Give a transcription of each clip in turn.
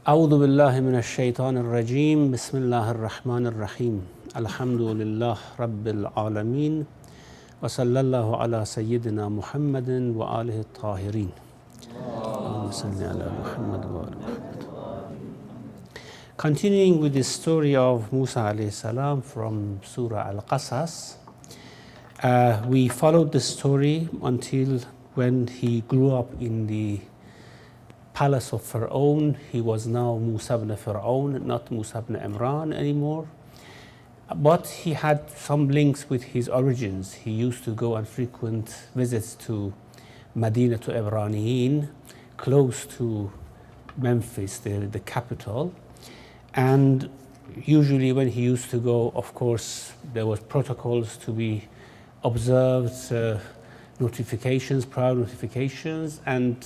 أعوذ بالله من الشيطان الرجيم بسم الله الرحمن الرحيم الحمد لله رب العالمين وصلى الله على سيدنا محمد وآله الطاهرين اللهم صل على محمد وآل محمد. Continuing with the story of Musa alayhi salam from Surah Al-Qasas, we followed the story until when he grew up in the palace of Pharaoh. He was now Musa ibn Pharaoh, not Musa ibn Imran anymore. But he had some links with his origins. He used to go on frequent visits to Medina to Ibraniyin, close to Memphis, the capital. And usually when he used to go, of course, there was protocols to be observed, notifications, prior notifications, and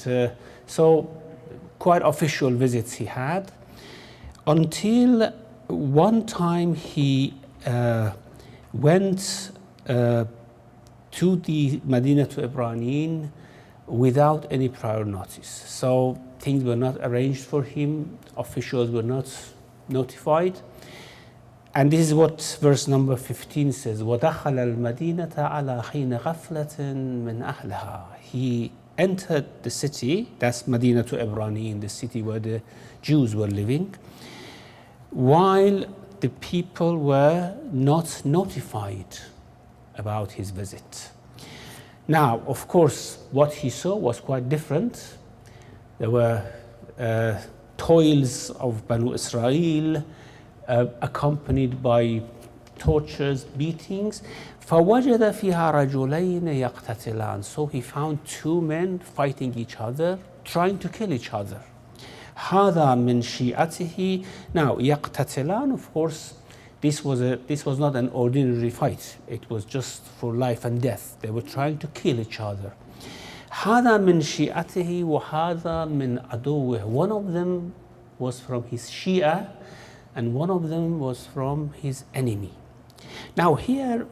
so quite official visits he had, until one time he went to the Medina to Ibraniyin without any prior notice. So things were not arranged for him, officials were not notified. And this is what verse number 15 says, وَدَخَلَ الْمَدِينَةَ عَلَى حِينَ غَفْلَةٍ مِنْ أَهْلِهَا. He entered the city, that's Medina to Ibraniyin, the city where the Jews were living, while the people were not notified about his visit. Now, of course, what he saw was quite different. There were toils of Banu Israel, accompanied by tortures, beatings. فَوَجَدَ فِيهَا رَجُلَيْنِ يَقْتَتِلَانِ. So he found two men fighting each other, trying to kill each other. هَذَا مِنْ شِيعَتِهِ. Now, يَقْتَتِلَانِ, of course, this was not an ordinary fight. It was just for life and death. They were trying to kill each other. هَذَا مِنْ شِيعَتِهِ وَهَذَا مِنْ عَدُوِّهِ. One of them was from his Shia, and one of them was from his enemy. Now here,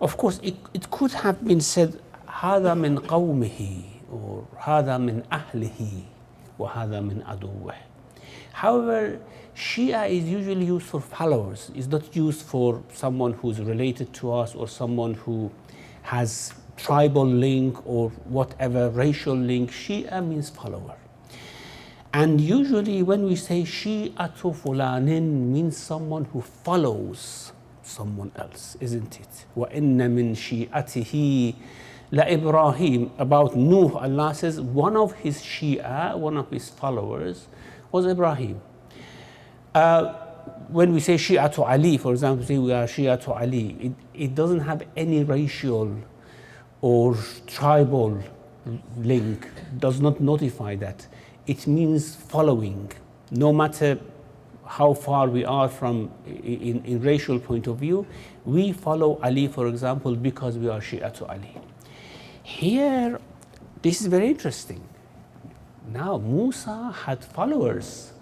of course, it could have been said, هذا من قومه, or هذا من أهله, وهذا من عدوه. However, Shia is usually used for followers. It's not used for someone who's related to us or someone who has tribal link or whatever racial link. Shia means follower. And usually when we say Shi'atu fulanin, means someone who follows someone else, isn't it? وَإِنَّ مِنْ شِي'َتِهِ لَإِبْرَاهِيمَ. About Nuh, Allah says one of his Shia, one of his followers, was Ibrahim. When we say Shi'atu Ali, for example, say we are Shi'atu Ali, it doesn't have any racial or tribal link, does not notify that. It means following, no matter how far we are from in racial point of view. We follow Ali, for example, because we are Shi'atu Ali. Here, this is very interesting. Now, Musa had followers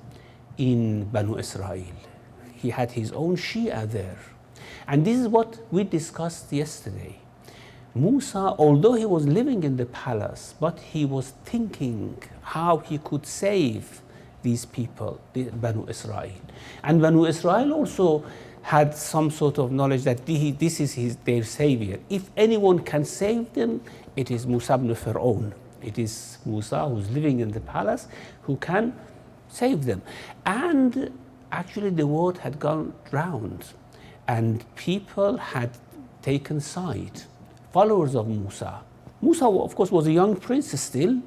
in Banu Israel. He had his own Shia there. And this is what we discussed yesterday. Musa, although he was living in the palace, but he was thinking how he could save these people, the Banu Israel. And Banu Israel also had some sort of knowledge that this is their savior. If anyone can save them, it is Musa ibn Pharaoh. It is Musa who's living in the palace who can save them. And actually the word had gone round and people had taken side. Followers of Musa. Musa, of course, was a young prince still,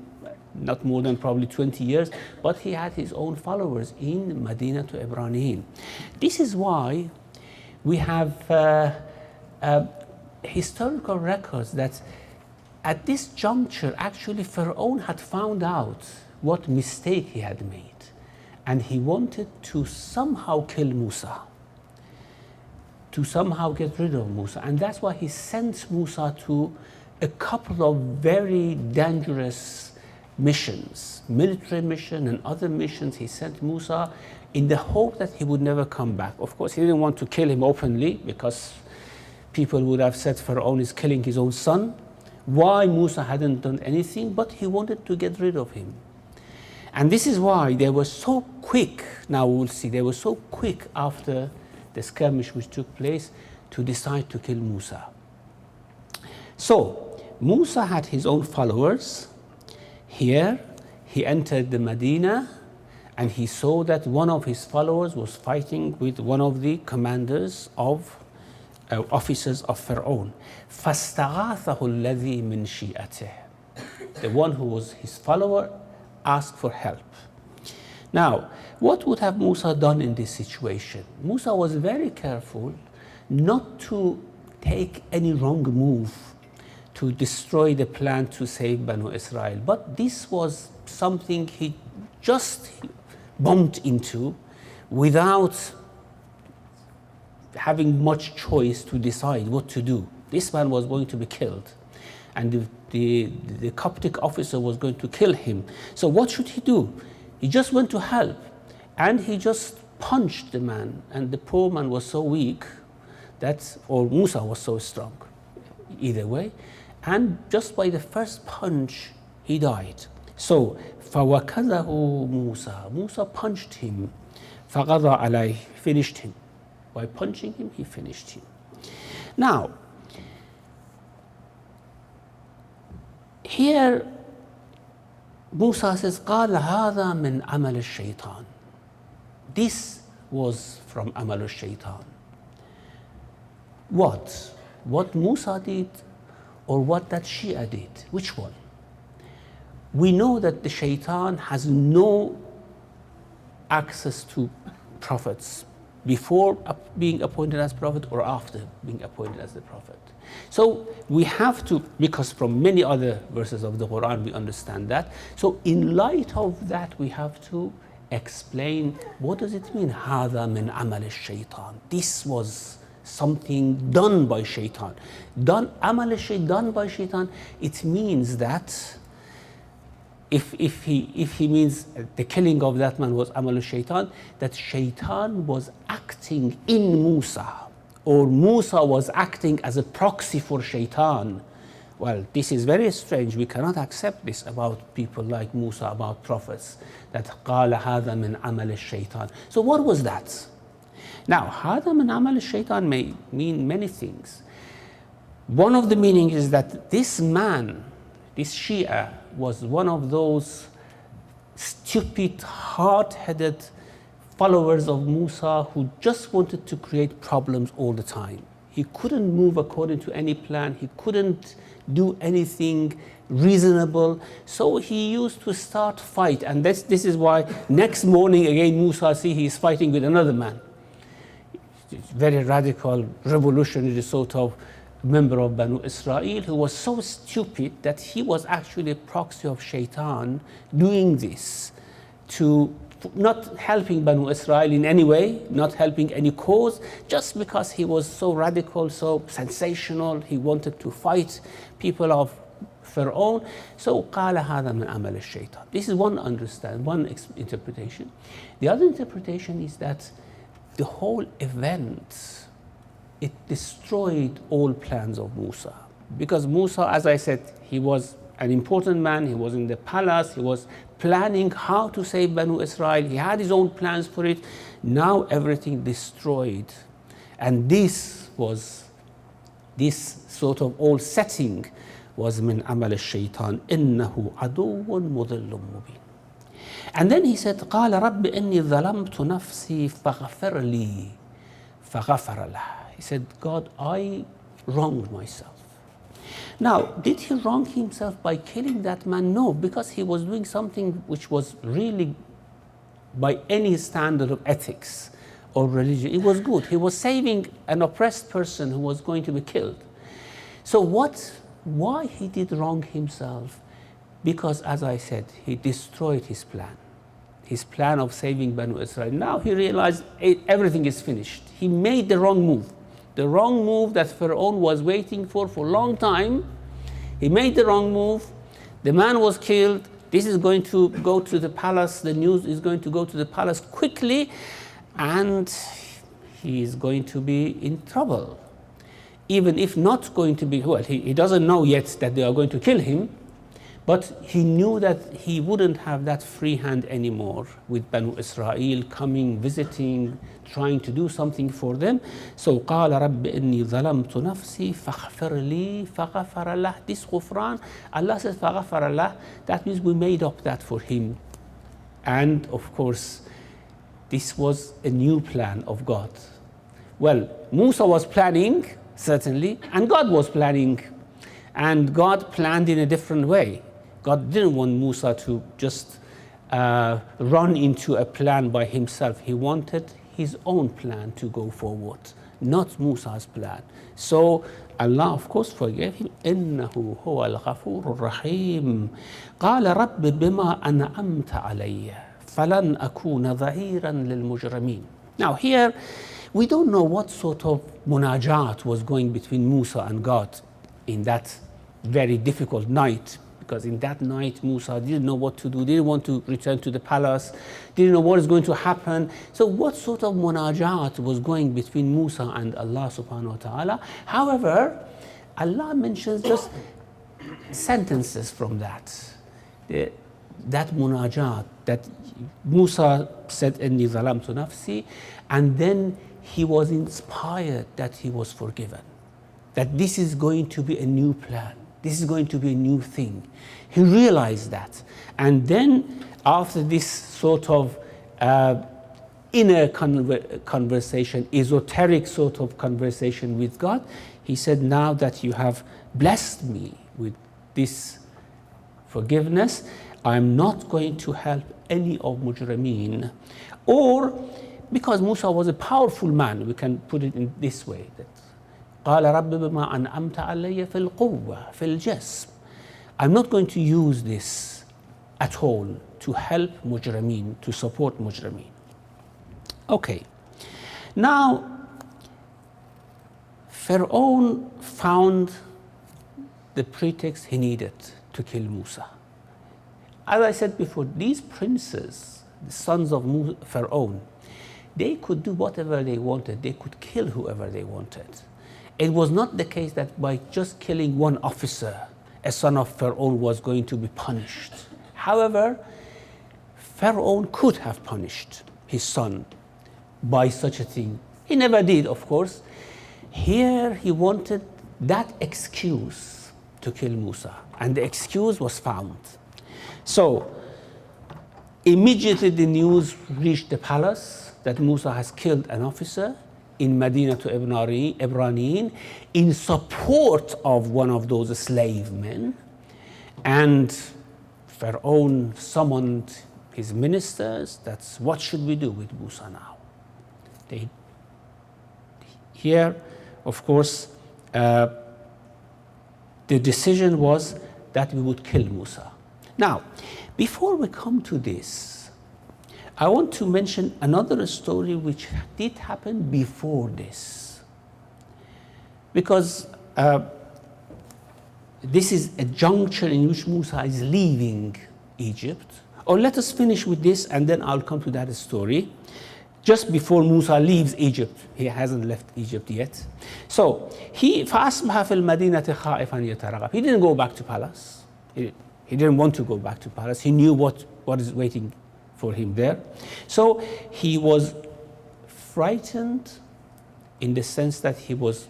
not more than probably 20 years, but he had his own followers in Medina to Ibraniyin. This is why we have historical records that at this juncture, actually, Pharaoh had found out what mistake he had made, and he wanted to somehow kill Musa, to somehow get rid of Musa. And that's why he sent Musa to a couple of very dangerous missions, military mission and other missions. He sent Musa in the hope that he would never come back. Of course, he didn't want to kill him openly because people would have said Pharaoh is killing his own son. Why Musa hadn't done anything, but he wanted to get rid of him. And this is why they were so quick, now we'll see, they were so quick after the skirmish which took place to decide to kill Musa. So Musa had his own followers. Here he entered the Medina and he saw that one of his followers was fighting with one of the commanders of officers of Pharaoh. فَاسْتَغَاثَهُ الَّذِي مِنْ شِيئَتِهِ. The one who was his follower asked for help. Now, what would have Musa done in this situation? Musa was very careful not to take any wrong move to destroy the plan to save Banu Israel. But this was something he just bumped into without having much choice to decide what to do. This man was going to be killed, and the Coptic officer was going to kill him. So what should he do? He just went to help, and he just punched the man, and the poor man was so weak that, or Musa was so strong, either way, and just by the first punch, he died. So, فَوَكَذَهُ Musa. Musa punched him. فَقَضَى عَلَيْهِ. Finished him. By punching him, he finished him. Now, here, Musa says, قَالَ هَذَا مِنْ عَمَلِ الشَّيْطَانِ. This was from Amal al-Shaytan. What Musa did, or what that Shia did? Which one? We know that the Shaitan has no access to prophets before being appointed as prophet or after being appointed as the prophet. So we have to, because from many other verses of the Quran we understand that. So in light of that, we have to explain, what does it mean, هذا من عمل الشيطان? This was something done by Shaitan. Done by Shaitan, it means that if he means the killing of that man was Amal al-Shaitan, that Shaitan was acting in Musa, or Musa was acting as a proxy for Shaitan. Well, this is very strange. We cannot accept this about people like Musa, about prophets, that قَالَ هَذَا مِنْ عَمَلِ الشَّيْطَانِ. So what was that? Now, هَذَا مِنْ عَمَلِ الشَّيْطَانِ may mean many things. One of the meanings is that this man, this Shia, was one of those stupid, hard-headed followers of Musa who just wanted to create problems all the time. He couldn't move according to any plan. He couldn't do anything reasonable. So he used to start fight. And this is why next morning again Musa see he's fighting with another man. Very radical, revolutionary sort of member of Banu Israel who was so stupid that he was actually a proxy of Shaitan doing this, to not helping Banu Israel in any way, not helping any cause, just because he was so radical, so sensational. He wanted to fight people of Pharaoh. So قال هذا من عمل الشيطان. This is one interpretation. The other interpretation is that the whole event, it destroyed all plans of Musa. Because Musa, as I said, he was an important man. He was in the palace. He was planning how to save Banu Israel. He had his own plans for it. Now everything destroyed. And this sort of all setting was min amal al-shaytan innahu aduwwun mudillun mubin. And then he said, قال رب إني ظلمت نفسي فاغفر لي فغفر له. He said, God, I wronged myself. Now, did he wrong himself by killing that man? No, because he was doing something which was really, by any standard of ethics or religion, it was good. He was saving an oppressed person who was going to be killed. So why he did wrong himself? Because, as I said, he destroyed his plan of saving Banu Israel. Now he realized everything is finished. He made the wrong move that Pharaoh was waiting for a long time. He made the wrong move. The man was killed. This is going to go to the palace. The news is going to go to the palace quickly, and he is going to be in trouble. Even if not going to be, well, he doesn't know yet that they are going to kill him, But he knew that he wouldn't have that free hand anymore with Banu Israel coming, visiting, trying to do something for them. So قال رب إني ظلمت نفسي فاغفر لي فغفر له. This غفران, Allah says فغفر له, that means we made up that for him. And of course, this was a new plan of God. Well, Musa was planning, certainly, and God was planning. And God planned in a different way. God didn't want Musa to just run into a plan by himself. He wanted his own plan to go forward, not Musa's plan. So Allah, of course, forgave him. إِنَّهُ هُوَ الْغَفُورُ الرَّحِيمُ قَالَ رَبِّ بِمَا أَنْعَمْتَ عَلَيَّ فَلَنْ أَكُونَ ظَهِيرًا لِلْمُجْرِمِينَ. Now here, we don't know what sort of munajat was going between Musa and God in that very difficult night, because in that night Musa didn't know what to do, didn't want to return to the palace, didn't know what is going to happen. So what sort of munajat was going between Musa and Allah subhanahu wa ta'ala? However, Allah mentions just sentences from that. That munajat, that Musa said, "Inni zalamtu nafsi," and then he was inspired that he was forgiven, that this is going to be a new plan, this is going to be a new thing. He realized that. And then after this sort of inner conversation, esoteric sort of conversation with God, he said, now that you have blessed me with this forgiveness, I'm not going to help any of mujrameen. Or because Musa was a powerful man, we can put it in this way, that قال رب بما أنعمت علي في القوة في الجسم. I'm not going to use this at all to help mujrameen, to support mujrameen. Okay, now Pharaoh found the pretext he needed to kill Musa. As I said before, these princes, the sons of Pharaoh, they could do whatever they wanted. They could kill whoever they wanted. It was not the case that by just killing one officer, a son of Pharaoh was going to be punished. However, Pharaoh could have punished his son by such a thing. He never did, of course. Here he wanted that excuse to kill Musa, and the excuse was found. So immediately the news reached the palace that Musa has killed an officer in Medina to Ibraniyin in support of one of those slave men. And Pharaoh summoned his ministers. That's what should we do with Musa now? Here, of course, the decision was that we would kill Musa. Now, before we come to this, I want to mention another story which did happen before this. Because this is a juncture in which Musa is leaving Egypt. Or let us finish with this and then I'll come to that story. Just before Musa leaves Egypt, he hasn't left Egypt yet. So, فَأَصْبَحَ فِي الْمَدِينَةِ خَائِفًا يَتَرَقَبُ. He didn't go back to palace. He didn't want to go back to palace. He knew what is waiting for him there. So he was frightened in the sense that he was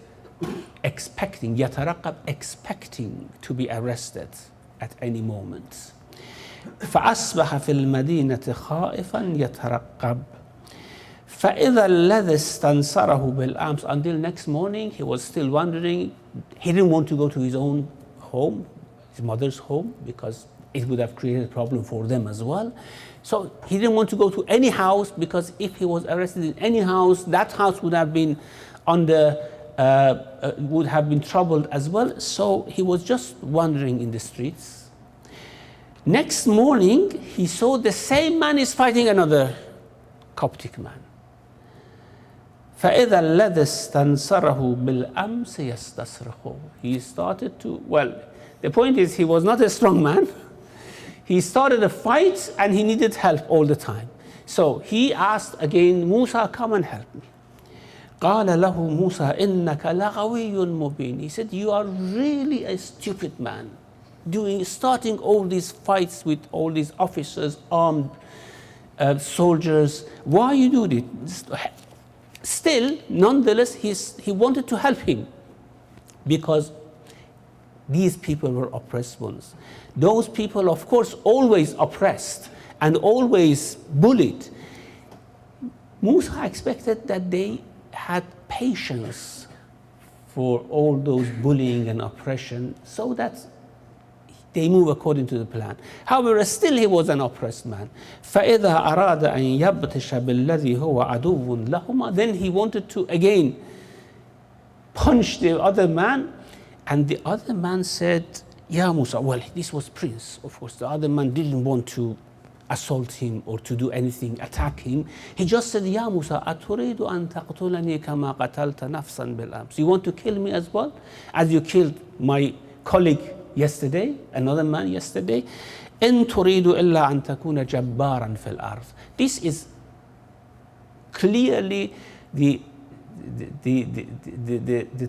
expecting, يَتَرَقَبُ, expecting to be arrested at any moment. فَأَصْبَحَ فِي الْمَدِينَةِ خَائِفًا يَتَرَقَبُ فَإِذَا الَّذِي اسْتَنْصَرَهُ بِالْأَمْسِ. Until next morning, he was still wondering. He didn't want to go to his own home, his mother's home, because it would have created a problem for them as well. So he didn't want to go to any house, because if he was arrested in any house, that house would have been would have been troubled as well. So he was just wandering in the streets. Next morning, he saw the same man is fighting another Coptic man. فَإِذَا الَّذِي اسْتَنْصَرَهُ بِالْأَمْسِ يَسْتَصْرِخُ. He started to, well, the point is he was not a strong man. He started a fight and he needed help all the time. So he asked again, Musa, come and help me. قَالَ لَهُ مُوسَى إِنَّكَ لَغَوِيٌّ مُبِينٌ. He said, you are really a stupid man. starting all these fights with all these officers, armed soldiers. Why you do this? Still, nonetheless, he wanted to help him, because these people were oppressed ones. Those people, of course, always oppressed and always bullied. Musa expected that they had patience for all those bullying and oppression, so that they move according to the plan. However, still he was an oppressed man. فَإِذَا أَرَادَ أَن يَبْطِشَ بِالَّذِي هُوَ عَدُوٌ لَهُمَا. Then he wanted to again punch the other man, and the other man said, Ya Musa. Well, this was Prince, of course. The other man didn't want to assault him or to do anything, attack him. He just said, Ya Musa, أَتُرِيدُ أَن تَقْتُلَنِي كَمَا قَتَلْتَ نَفْسًا بِالْأَمْسِ. You want to kill me as well, as you killed my colleague yesterday, another man yesterday? إِن تُرِيدُ إِلَّا أَن تَكُونَ جَبَّارًا فِي الْأَرْضِ. This is clearly the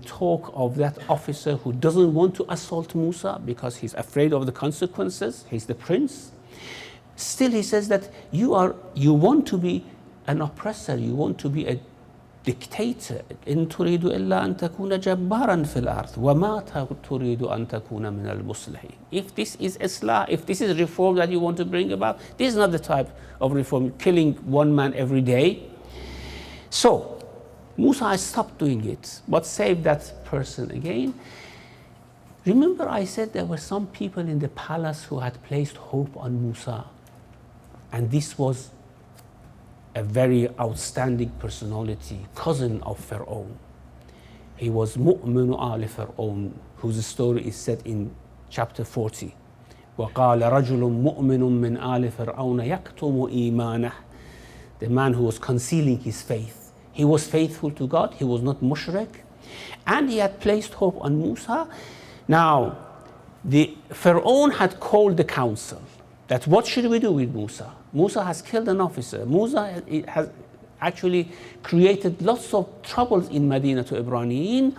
talk of that officer who doesn't want to assault Musa because he's afraid of the consequences. He's the prince. Still, he says that you want to be an oppressor, you want to be a dictator. إن تريد إلا أن تكون جبارا في الأرض وما تريد أن تكون من المصلحين. If this is Islam, if this is reform that you want to bring about, this is not the type of reform, killing one man every day. So Musa stopped doing it, but saved that person again. Remember, I said there were some people in the palace who had placed hope on Musa, and this was a very outstanding personality, cousin of Pharaoh. He was Mu'minu Ali Pharaoh, whose story is set in chapter 40. وَقَالَ رَجُلٌ مُؤْمِنٌ مِّنْ آلِ فِرْعَوْنَ يَكْتُمُ إِيمَانَهُ. The man who was concealing his faith. He was faithful to God, he was not mushrik, and he had placed hope on Musa. Now, the Pharaoh had called the council that what should we do with Musa? Musa has killed an officer. Musa has actually created lots of troubles in Medina to Ibraniyin.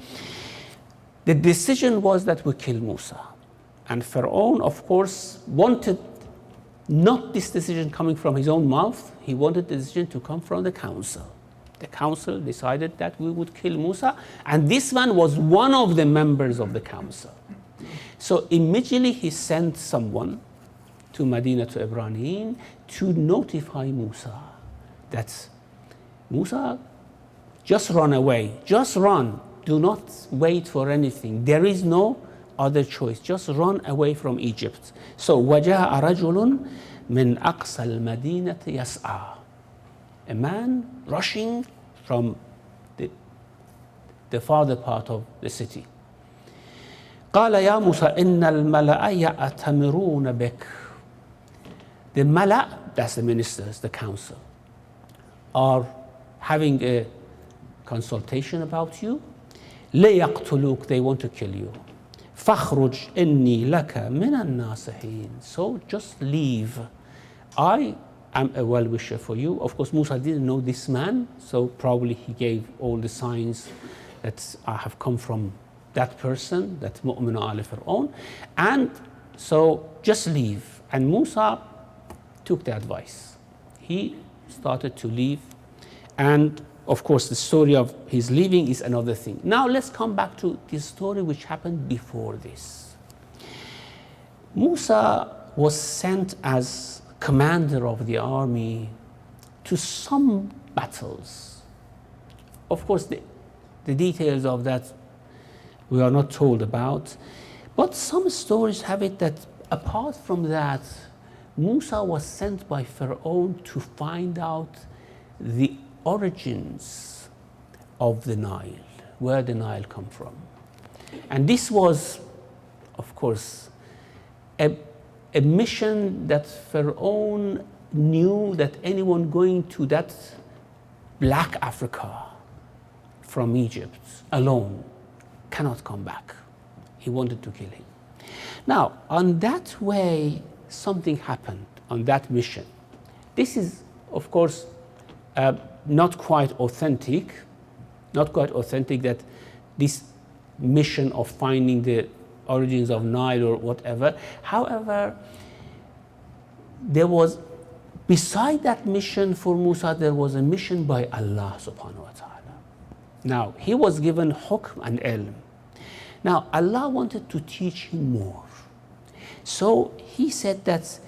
The decision was that we kill Musa. And Pharaoh, of course, wanted not this decision coming from his own mouth. He wanted the decision to come from the council. The council decided that we would kill Musa, and this man was one of the members of the council. So immediately he sent someone to Medina to Ibraniyin to notify Musa that Musa, just run away, just run, do not wait for anything. There is no other choice, just run away from Egypt. So وَجَاءَ رَجُلٌ مِنْ أَقْصَى الْمَدِينَةِ يَسْعَى. A man rushing from the farther part of the city. قال يا موسى إن الملأ يأتمرون بك. The Mala, that's the ministers, the council, are having a consultation about you. ليقتلوك, they want to kill you. فاخرج إني لك من الناصحين. So just leave. I am a well-wisher for you. Of course, Musa didn't know this man, so probably he gave all the signs that I have come from that person, that Mu'min Ali Fir'aun, and so just leave. And Musa took the advice. He started to leave, and of course the story of his leaving is another thing. Now let's come back to the story which happened before this. Musa was sent as commander of the army to some battles. Of course, the details of that we are not told about, but some stories have it that apart from that, Musa was sent by Pharaoh to find out the origins of the Nile, where the Nile come from. And this was, of course, a mission that Pharaoh knew that anyone going to that black Africa from Egypt alone cannot come back. He wanted to kill him. Now, on that way, something happened on that mission. This is, of course, not quite authentic that this mission of finding the origins of Nile or whatever. However, there was, beside that mission for Musa, there was a mission by Allah subhanahu wa ta'ala. Now, he was given hukm and ilm. Now, Allah wanted to teach him more. So he said that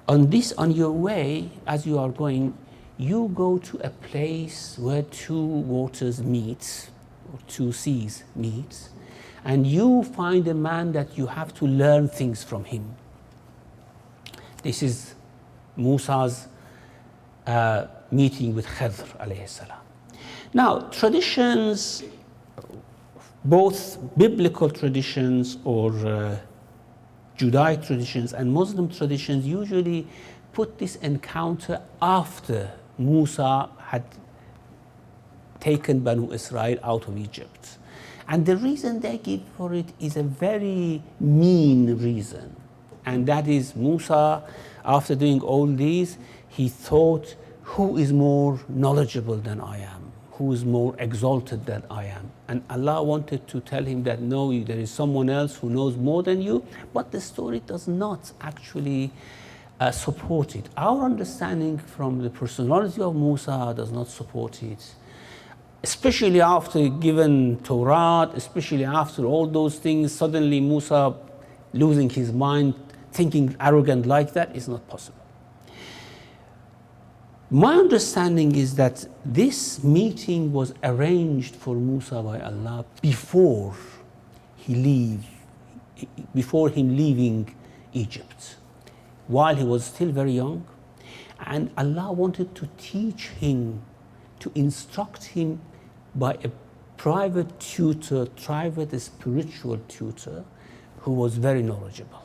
on your way, as you are going, you go to a place where two waters meet, or two seas meet, and you find a man that you have to learn things from him. This is Musa's meeting with Khidr alayhi salam. Now, traditions, both biblical traditions or Judaic traditions and Muslim traditions usually put this encounter after Musa had taken Banu Israel out of Egypt. And the reason they give for it is a very mean reason. And that is Musa, after doing all these, he thought, who is more knowledgeable than I am? Who is more exalted than I am? And Allah wanted to tell him that no, there is someone else who knows more than you, but the story does not actually support it. Our understanding from the personality of Musa does not support it. Especially after given Torah, especially after all those things, suddenly Musa losing his mind, thinking arrogant like that is not possible. My understanding is that this meeting was arranged for Musa by Allah before him leaving Egypt, while he was still very young, and Allah wanted to teach him, to instruct him by a private tutor, private spiritual tutor, who was very knowledgeable.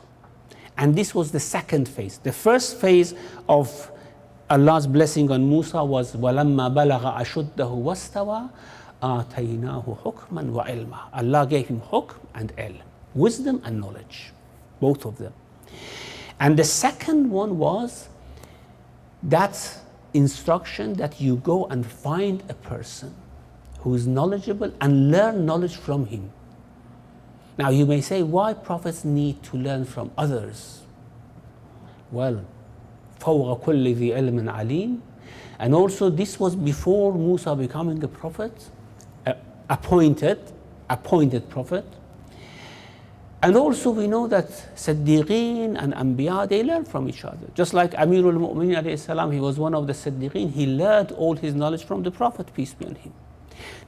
And this was the second phase. The first phase of Allah's blessing on Musa was وَلَمَّا بَلَغَ أَشُدَّهُ وَاسْتَوَى آتَيْنَاهُ حُكْمًا وَعِلْمًا. Allah gave him hukm and ilm, wisdom and knowledge, both of them. And the second one was that instruction that you go and find a person who is knowledgeable and learn knowledge from him. Now you may say, why prophets need to learn from others? Well, فوق كل ذي علم عليم. And also this was before Musa becoming a prophet, appointed prophet. And also we know that Siddiqeen and Anbiya, they learn from each other. Just like Amirul Mu'mineen alayhi salam, he was one of the Siddiqeen, he learned all his knowledge from the Prophet, peace be on him.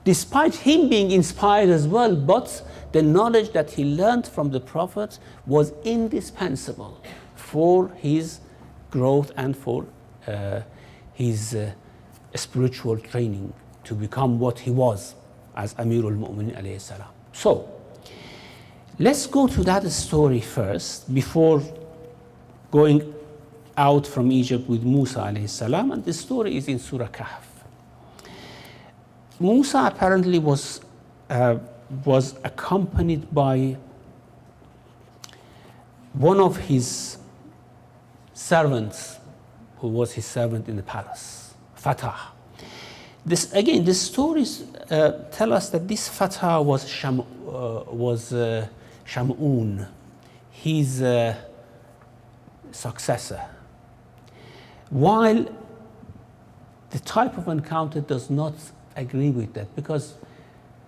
Despite him being inspired as well, but the knowledge that he learned from the Prophet was indispensable for his growth and for his spiritual training to become what he was as Amirul Mu'mineen alayhi salam. So, let's go to that story first before going out from Egypt with Musa alayhi salam, and the story is in Surah Kahf. Musa apparently was accompanied by one of his servants, who was his servant in the palace, Fatah. This again, the stories tell us that this Fatah was Shamun, his successor. While the type of encounter does not agree with that, because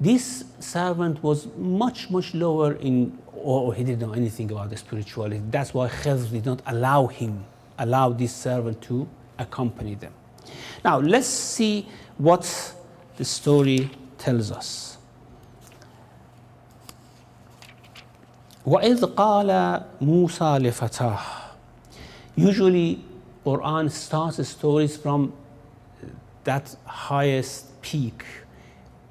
this servant was much lower in, or he didn't know anything about the spirituality. That's why Khidr did not allow this servant to accompany them. Now let's see what the story tells us. وَإِذْ قَالَ مُوسَى لِفَتَاهُ. Usually Quran starts the stories from that highest peak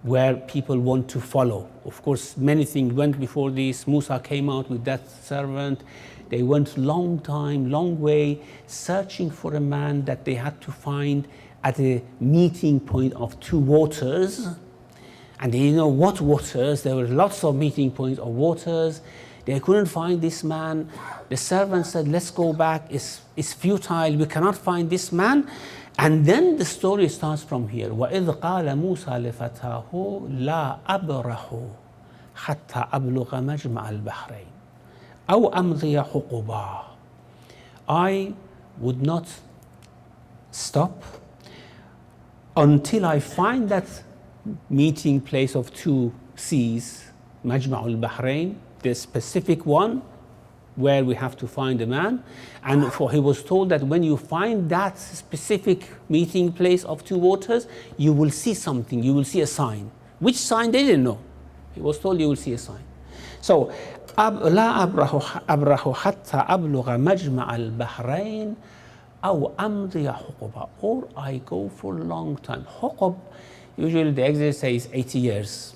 where people want to follow. Of course, many things went before this. Musa came out with that servant. They went long way, searching for a man that they had to find at a meeting point of two waters. And they didn't know what waters. There were lots of meeting points of waters. They couldn't find this man. The servant said, let's go back. It's futile. We cannot find this man. And then the story starts from here. وَإِذْ قَالَ مُوسَى لِفَتَاهُ لَا أَبْرَحُ حَتَّى أَبْلُغَ مَجْمَعَ الْبَحْرَيْنِ. أو أمضي حقبا. I would not stop until I find that meeting place of two seas, Majma' al-Bahrain, the specific one where we have to find a man. And for he was told that when you find that specific meeting place of two waters, you will see something, you will see a sign. Which sign, they didn't know. He was told you will see a sign. So, لا أبرح حتى أبلغ مجمع البحرين أو أمضي حقبا. Or I go for a long time. حقب, usually the exit says 80 years.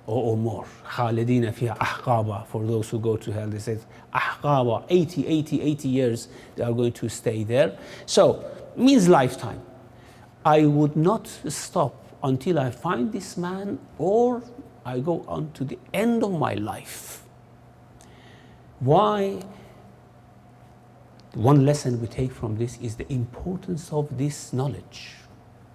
Or more. خالدين فيها أحقابا. For those who go to hell, they say أحقابا, 80 years they are going to stay there. So, means lifetime. I would not stop until I find this man, or I go on to the end of my life. Why? One lesson we take from this is the importance of this knowledge.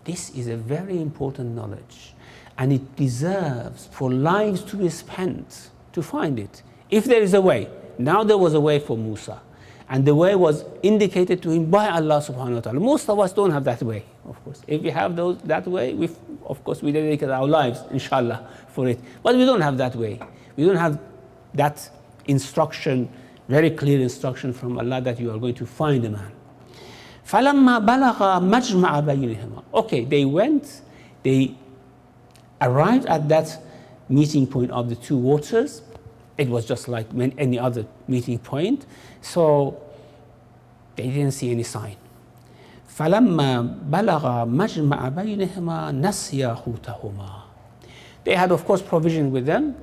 This is a very important knowledge. And it deserves for lives to be spent to find it. If there is a way, now there was a way for Musa, and the way was indicated to him by Allah subhanahu wa ta'ala. Most of us don't have that way, of course. If we have that way, of course we dedicate our lives, inshallah, for it. But we don't have that way. We don't have that instruction, very clear instruction from Allah that you are going to find a man. فَلَمَّا بَلَغَ مَجْمَعَ بَيْنِهِمَا. Okay, they went, they arrived at that meeting point of the two waters. It was just like any other meeting point. So they didn't see any sign. فَلَمَّا بَلَغَ مَجْمَعَ بَيْنِهِمَا نَسْيَا حُوتَهُمَا. They had, of course, provision with them,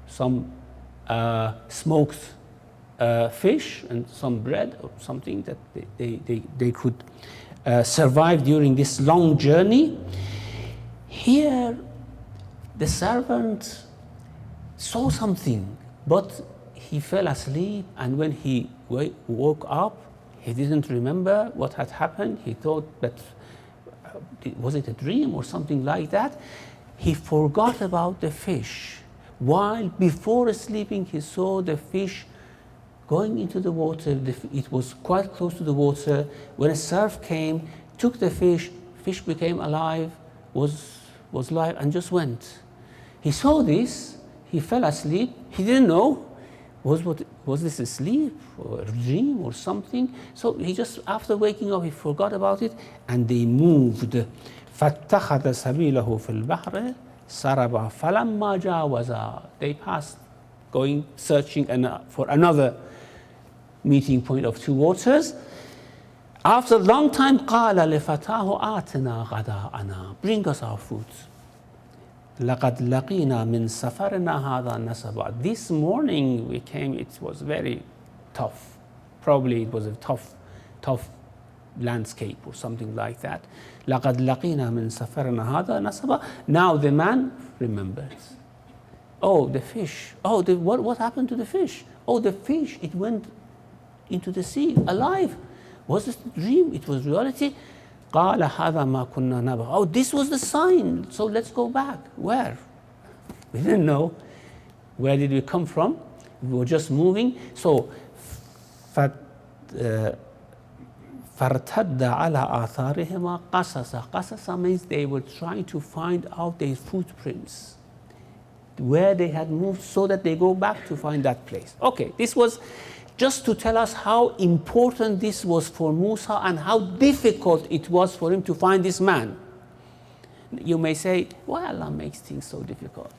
some smoked fish and some bread or something that they could survive during this long journey. Here, the servant saw something, but he fell asleep, and when he woke up, he didn't remember what had happened. He thought that, was it a dream or something like that? He forgot about the fish. While before sleeping, he saw the fish going into the water. It was quite close to the water. When a surf came, took the fish became alive, was live, and just went. He saw this, he fell asleep, he didn't know, was this a sleep or a dream or something? So he just, after waking up, he forgot about it, and they moved. فَاتَّخَذَ سَبِيلَهُ فِي الْبَحْرِ سَرَبًا فَلَمَّا جَاوَزَا. They passed, going, searching for another meeting point of two waters. After a long time, قَالَ لِفَتَاهُ آتِنَا غَدَاءَنَا. Bring us our food. لَقَدْ لَقِينَا مِنْ سَفَرِنَا هَذَا نَصَبًا. This morning we came, it was very tough. Probably it was a tough landscape or something like that. لَقَدْ لَقِينَا مِنْ سَفَرِنَا هَذَا نَصَبًا. Now the man remembers. Oh, the fish. Oh, what happened to the fish? Oh, the fish, it went into the sea, alive. Was this a dream? It was reality. قال هذا ما كنا نبغي. Oh, this was the sign. So let's go back. Where? We didn't know. Where did we come from? We were just moving. So فارتد على آثارهما قصصا. قصصا means they were trying to find out their footprints, where they had moved, so that they go back to find that place. Okay, this was just to tell us how important this was for Musa and how difficult it was for him to find this man. You may say, why Allah makes things so difficult,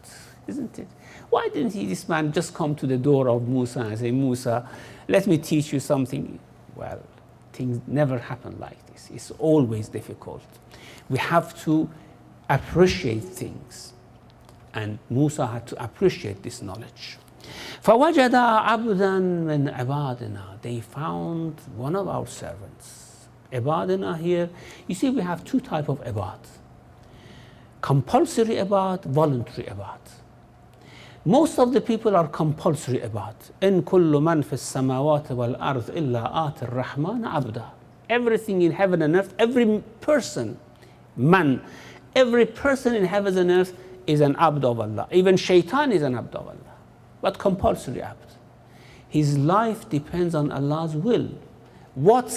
isn't it? Why didn't this man just come to the door of Musa and say, Musa, let me teach you something? Well, things never happen like this. It's always difficult. We have to appreciate things. And Musa had to appreciate this knowledge. فَوَجَدَ عَبْدًا مِنْ عِبَادِنَا. They found one of our servants. Ibadina here, you see, we have two types of ibad. Compulsory ibad, voluntary ibad. Most of the people are compulsory ibad. إِن كُلُّ مَنْ فِي السَّمَاوَاتِ وَالْأَرْضِ إِلَّا آتِ الرَّحْمَنَ عَبْدًا. Everything in heaven and earth, every person, man, every person in heaven and earth is an abd of Allah. Even shaitan is an abd of Allah. But compulsory abd. His life depends on Allah's will. What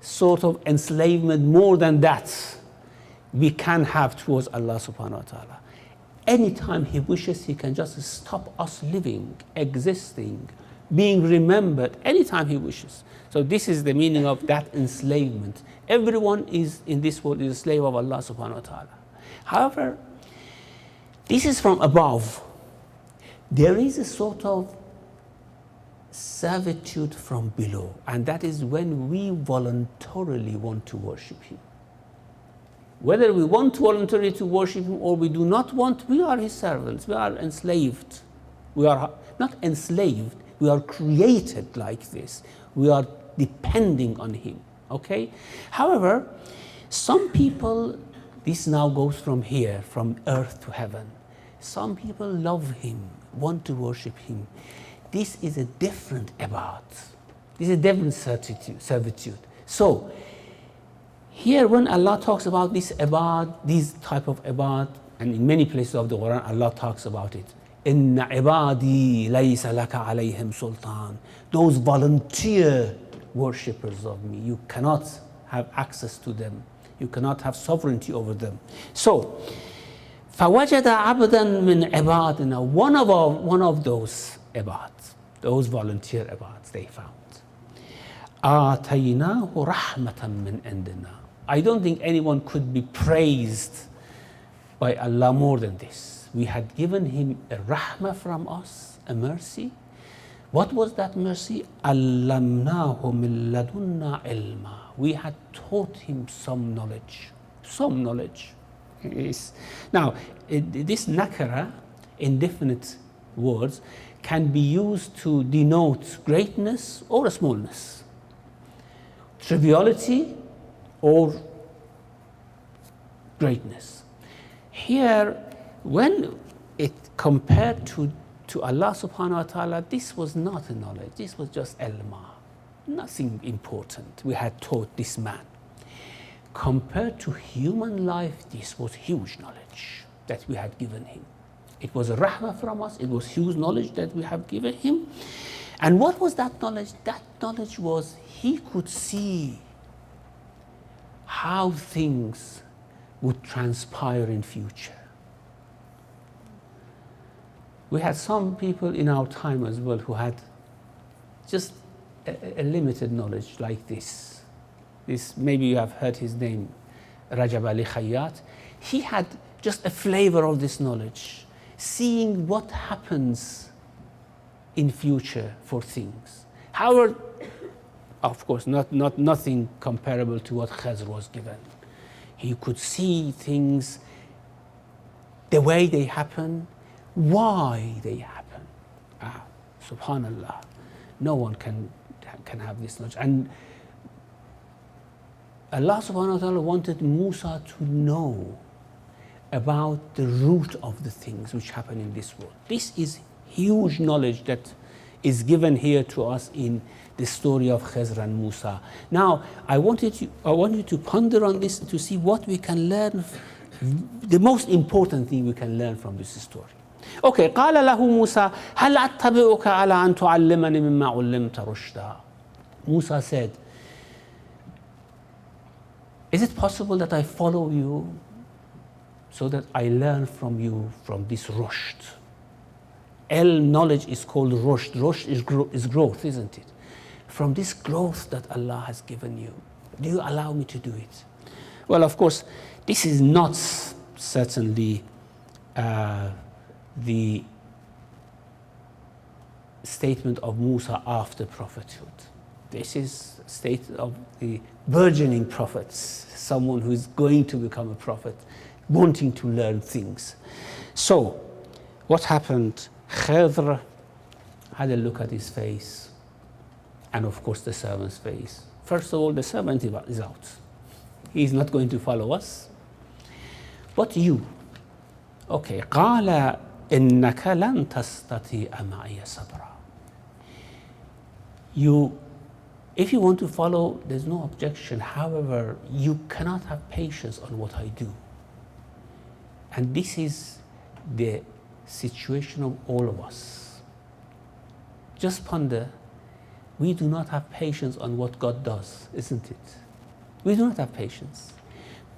sort of enslavement more than that we can have towards Allah subhanahu wa ta'ala? Anytime He wishes, He can just stop us living, existing, being remembered, anytime He wishes. So this is the meaning of that enslavement. Everyone is in this world is a slave of Allah subhanahu wa ta'ala. However, this is from above. There is a sort of servitude from below, and that is when we voluntarily want to worship Him. Whether we want voluntarily to worship Him or we do not want, we are His servants, we are enslaved. We are not enslaved, we are created like this. We are depending on Him, okay? However, some people, this now goes from here, from earth to heaven. Some people love Him, want to worship Him. This is a different ibad. This is a different servitude. So, here when Allah talks about this ibad, this type of ibad, and in many places of the Quran, Allah talks about it. Inna ibadi laysa laka alayhim sultan. Those volunteer worshippers of me, you cannot have access to them. You cannot have sovereignty over them. So, فَوَجَدَ عَبْدًا مِنْ عِبَادِنَا. One of those ibad, those volunteer ibads they found. آتَيْنَاهُ رَحْمَةً مِنْ عِنْدِنَا. I don't think anyone could be praised by Allah more than this. We had given him a rahmah from us, a mercy. What was that mercy? عَلَّمْنَاهُ مِن لَدُنَّا عِلْمًا. We had taught him some knowledge. Some knowledge. Yes. Now, this nakara, indefinite words, can be used to denote greatness or smallness, triviality or greatness. Here, when it compared to Allah subhanahu wa ta'ala, this was not a knowledge, this was just ilma, nothing important. We had taught this man. Compared to human life, this was huge knowledge that we had given him. It was a rahmah from us, it was huge knowledge that we have given him. And what was that knowledge? That knowledge was he could see how things would transpire in future. We had some people in our time as well who had just a limited knowledge like this. Maybe you have heard his name, Rajab Ali Khayyat. He had just a flavor of this knowledge, seeing what happens in future for things. However, of course, nothing comparable to what Khazr was given. He could see things the way they happen, why they happen. Subhanallah, no one can have this knowledge. And Allah subhanahu wa ta'ala wanted Musa to know about the root of the things which happen in this world. This is huge knowledge that is given here to us in the story of Khizr and Musa. Now, I want you to ponder on this to see what we can learn, the most important thing we can learn from this story. Okay, قال له موسى هل أتبعك على أن تعلمني مما علمت رشدا. Musa said, is it possible that I follow you so that I learn from you from this rushd? Knowledge is called rushd. Rushd is growth, isn't it? From this growth that Allah has given you, do you allow me to do it? Well, of course, this is not certainly the statement of Musa after prophethood. This is a state of the burgeoning prophets, someone who is going to become a prophet, wanting to learn things. So, what happened? Khidr had a look at his face, and of course the servant's face. First of all, the servant is out. He is not going to follow us. But you, okay, قال إنك لن تستطيع معي صبرا. If you want to follow, there's no objection. However, you cannot have patience on what I do. And this is the situation of all of us. just ponder, we do not have patience on what God does, isn't it? We do not have patience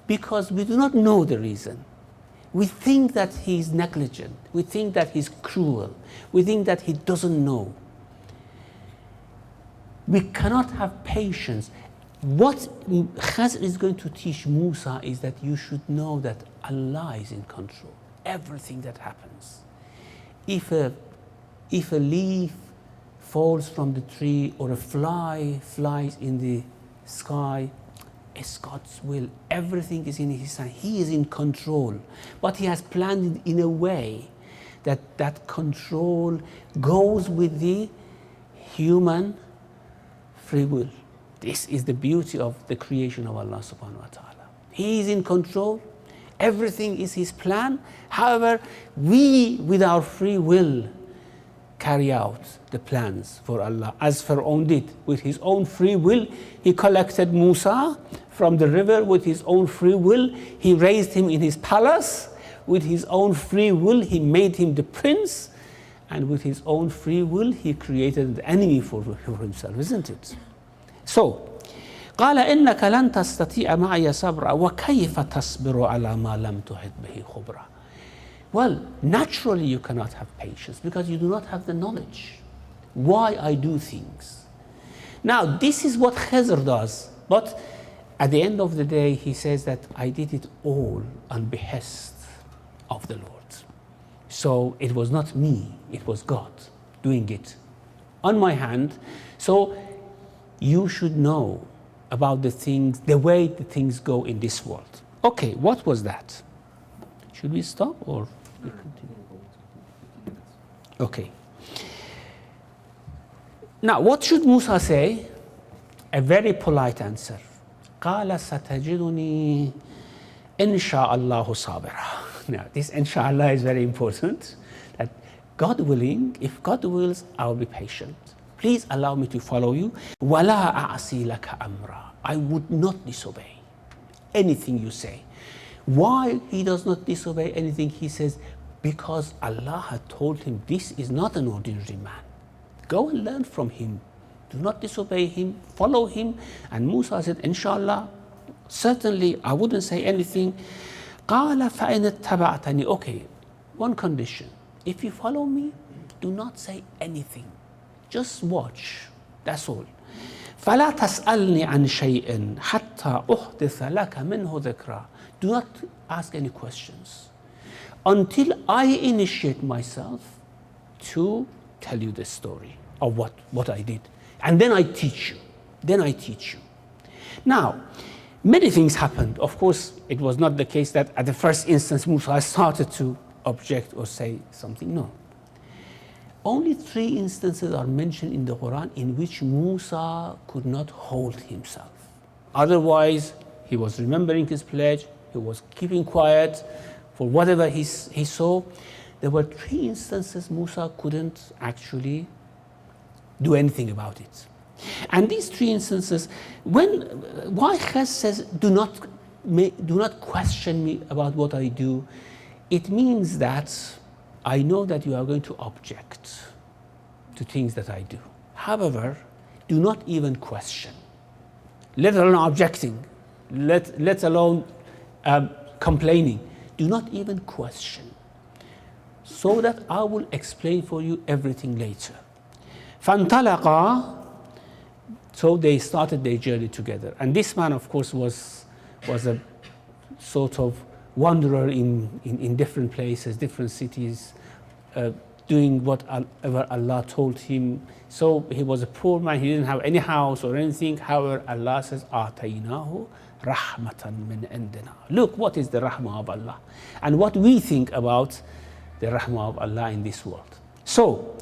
because we do not know the reason. We think that he's negligent. We think that he's cruel. We think that he doesn't know. We cannot have patience. What Khazr is going to teach Musa is that you should know that Allah is in control. Everything that happens. If a leaf falls from the tree or a fly flies in the sky, it's God's will. Everything is in his hand. He is in control. But he has planned it in a way that that control goes with the human free will. This is the beauty of the creation of Allah subhanahu wa ta'ala. He is in control. Everything is his plan. However, we, with our free will, carry out the plans for Allah, as Pharaoh did. With his own free will, he collected Musa from the river. With his own free will, he raised him in his palace. With his own free will, he made him the prince. And with his own free will, he created the enemy for himself, isn't it? So, قال إنك لن تستطيع معي صبرا وكيف تصبر على ما لم تحط به خبرا. Well, naturally you cannot have patience because you do not have the knowledge why I do things. Now, this is what Khazr does, but at the end of the day, he says that I did it all on behest of the Lord. So it was not me, it was God doing it on my hand. So you should know about the things, the way the things go in this world. Okay, what was that? Should we stop or we continue? Okay. Now, what should Musa say? A very polite answer. قال ستجدني إن شاء الله صابرا. Now, this inshallah is very important. That God willing, if God wills, I will be patient. Please allow me to follow you. ولا أعصي لك أمرا. I would not disobey anything you say. Why he does not disobey anything? He says, because Allah had told him this is not an ordinary man. Go and learn from him. Do not disobey him, follow him. And Musa said, inshallah, certainly I wouldn't say anything. قال فإن اتبعتني. Okay, one condition. If you follow me, do not say anything. Just watch. That's all. فلا تسألني عن شيء حتى أحدث لك منه ذكرى. Do not ask any questions until I initiate myself to tell you the story of what I did. And then I teach you. Now, many things happened. Of course, it was not the case that at the first instance Musa started to object or say something. No. Only 3 instances are mentioned in the Quran in which Musa could not hold himself. Otherwise, he was remembering his pledge, he was keeping quiet for whatever he saw. There were 3 instances Musa couldn't actually do anything about it. And these 3 instances, why Khaz says, do not question me about what I do, it means that I know that you are going to object to things that I do. However, do not even question, let alone objecting, let alone complaining. Do not even question, so that I will explain for you everything later. فانطلقا. So they started their journey together. And this man, of course, was a sort of wanderer in different places, different cities, doing whatever Allah told him. So he was a poor man, he didn't have any house or anything. However, Allah says, آتَيْنَاهُ رَحْمَةً مِّنْ عِنْدِنَا. Look, what is the rahmah of Allah? And what we think about the rahmah of Allah in this world. So,